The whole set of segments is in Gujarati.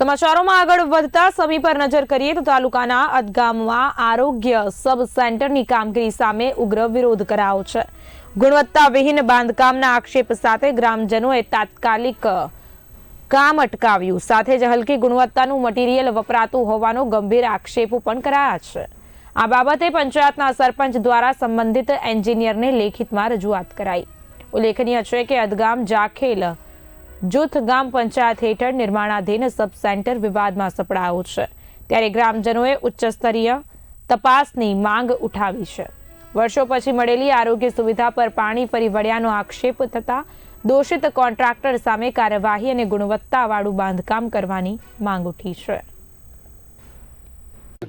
સમાચારોમાં આગળ વધતા સમી પર નજર કરીએ તો તાલુકાના અદગામમાં આરોગ્ય સબ સેન્ટરની કામગીરી સામે ઉગ્ર વિરોધ કરાયો છે। ગુણવત્તાવિહીન બાંધકામના આક્ષેપ સાથે ગ્રામજનોએ તાત્કાલિક કામ અટકાવ્યું, સાથે જ હલકી ગુણવત્તાનું મટીરીયલ વપરાતું હોવાનો ગંભીર આક્ષેપો પણ કરાયા છે। આ બાબતે પંચાયતના સરપંચ દ્વારા સંબંધિત એન્જિનિયરને લેખિતમાં રજૂઆત કરાઈ। ઉલ્લેખનીય છે કે અદગામ જાખેલ જૂથ ગામ પંચાયત હેઠળ નિર્માણાધીન સબ સેન્ટર વિવાદમાં સપડાયો છે, ત્યારે ગ્રામજનોએ ઉચ્ચ સ્તરીય તપાસની માંગ ઉઠાવી છે। વર્ષો પછી મળેલી આરોગ્ય સુવિધા પર પાણી ફરી વળ્યાનો આક્ષેપ થતા દોષિત કોન્ટ્રાક્ટર સામે કાર્યવાહી અને ગુણવત્તાવાળું બાંધકામ કરવાની માંગ ઉઠી છે।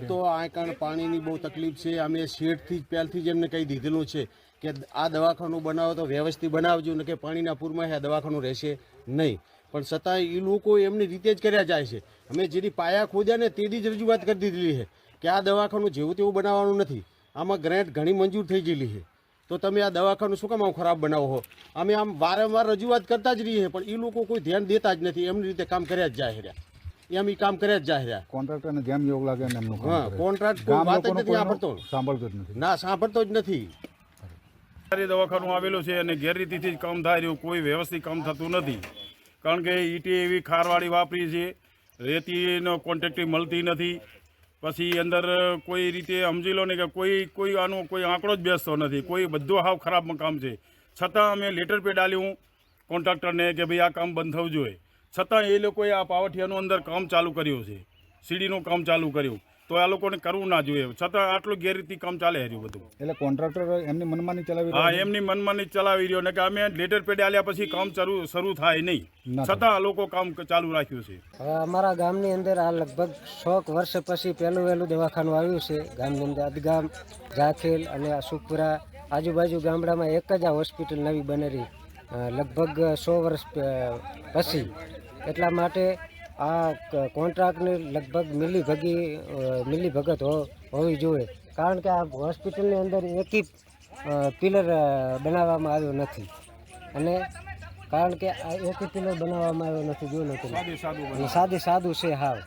તો આ કારણ પાણીની બહુ તકલીફ છે। અમે શેઠથી જ પહેલથી જ એમને કહી દીધેલું છે કે આ દવાખાનું બનાવો તો વ્યવસ્થિત બનાવજો, ને કે પાણીના પૂરમાં આ દવાખાનું રહેશે નહીં, પણ છતાં એ લોકો એમની રીતે જ કર્યા જાય છે। અમે જેથી પાયા ખોદ્યા ને તેથી જ રજૂઆત કરી દીધેલી છે કે આ દવાખાનું જેવું તેવું બનાવવાનું નથી, આમાં ગ્રાન્ટ ઘણી મંજૂર થઈ ગયેલી છે, તો તમે આ દવાખાનું શું કામ ખરાબ બનાવો છો? અમે આમ વારંવાર રજૂઆત કરતા જ રહીએ, પણ એ લોકો કોઈ ધ્યાન દેતા જ નથી, એમની રીતે કામ કર્યા જ જાય રહ્યા, એમ એ કામ કર્યા જ જાય રહ્યા। કોન્ટ્રાક્ટરને જેમ યોગ લાગે ને એમનું હા, કોન્ટ્રાક્ટ કોઈ વાત જ નથી સાંભળતો જ નથી, ના સાંભળતો જ નથી। દવાખાનું આવેલું છે અને ગેરરીતિથી જ કામ થાય રહ્યું, કોઈ વ્યવસ્થિત કામ થતું નથી, કારણ કે ઈટી એવી ખારવાળી વાપરી છે, રેતીનો કોન્ટ્રાક્ટ મળતી નથી, પછી અંદર કોઈ રીતે સમજી લો ને કે કોઈ આનો કોઈ આંકડો જ બેસતો નથી, કોઈ બધું હાવ ખરાબ કામ છે। છતાં અમે લેટર પેડ આલ્યું કોન્ટ્રાક્ટરને કે ભાઈ આ કામ બંધ થવું જોઈએ, છતાં એ લોકોએ આ પાવઠિયાનું અંદર કામ ચાલુ કર્યું છે, સીડીનું કામ ચાલુ કર્યું, તો આ લોકોને કરવું ના જોઈએ, છતાં આટલું ગેરરીતિ કામ ચાલે રહ્યું બધું। એટલે કોન્ટ્રાક્ટર એમની મનમાની ચલાવી હા, એમની મનમાની ચલાવી રહ્યો ને કે અમે લેટર પેડ આલ્યા પછી કામ શરૂ થાય નહીં, છતાં આ લોકો કામ ચાલુ રાખ્યું છે। હવે અમારા ગામની અંદર આ લગભગ 100 વર્ષ પછી વહેલું દવાખાનું આવ્યું છે ગામની અંદર। અદગામ, જાખેલ અને આ સુખપુરા આજુબાજુ ગામડામાં એક જ આ હોસ્પિટલ નવી બનેલી લગભગ 100 વર્ષ પછી, એટલા માટે આ કોન્ટ્રાક્ટની લગભગ મિલીભગત હોવી જોઈએ, કારણ કે આ હોસ્પિટલની અંદર એકી પિલર બનાવવામાં આવ્યો નથી, અને કારણ કે આ એકી પિલર બનાવવામાં આવ્યો નથી, જો નથી સાદું છે હાવ।